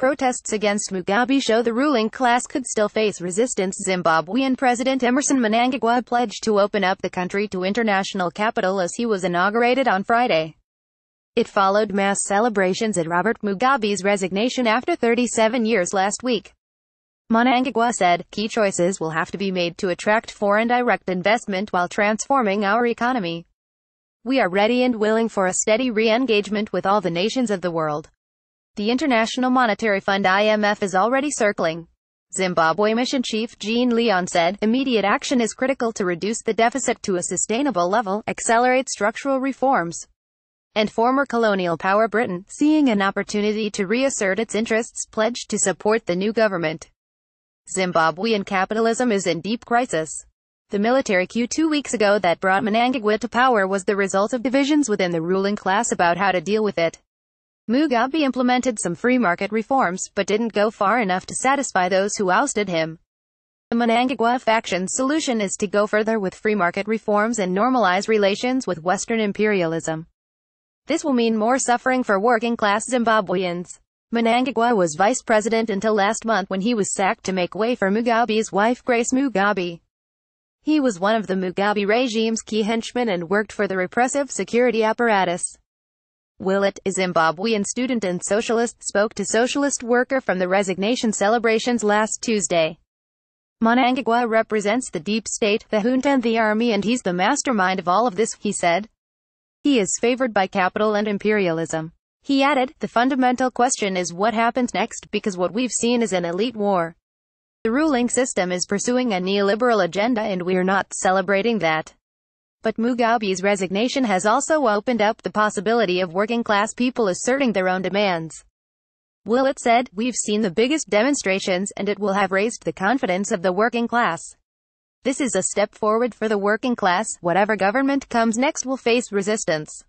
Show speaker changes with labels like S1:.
S1: protests against Mugabe show the ruling class could still face resistance. Zimbabwean President Emmerson Mnangagwa pledged to open up the country to international capital as he was inaugurated on Friday. It followed mass celebrations at Robert Mugabe's resignation after 37 years last week. Mnangagwa said, "Key choices will have to be made to attract foreign direct investment while transforming our economy. We are ready and willing for a steady re-engagement with all the nations of the world. The International Monetary Fund (IMF) is already circling." Zimbabwe Mission Chief Jean Leon said, "Immediate action is critical to reduce the deficit to a sustainable level, accelerate structural reforms." And former colonial power Britain, seeing an opportunity to reassert its interests, pledged to support the new government. Zimbabwean capitalism is in deep crisis. The military coup 2 weeks ago that brought Mnangagwa to power was the result of divisions within the ruling class about how to deal with it. Mugabe implemented some free market reforms, but didn't go far enough to satisfy those who ousted him. The Mnangagwa faction's solution is to go further with free market reforms and normalize relations with Western imperialism. This will mean more suffering for working-class Zimbabweans. Mnangagwa was vice president until last month when he was sacked to make way for Mugabe's wife Grace Mugabe. He was one of the Mugabe regime's key henchmen and worked for the repressive security apparatus. Willett, a Zimbabwean student and socialist, spoke to socialist worker from the resignation celebrations last Tuesday. "Mnangagwa represents the deep state, the junta and the army, and he's the mastermind of all of this," he said. "He is favored by capital and imperialism." He added, "The fundamental question is what happens next, because what we've seen is an elite war. The ruling system is pursuing a neoliberal agenda and we're not celebrating that." But Mugabe's resignation has also opened up the possibility of working-class people asserting their own demands. Willett said, "We've seen the biggest demonstrations, and it will have raised the confidence of the working class. This is a step forward for the working class. Whatever government comes next will face resistance."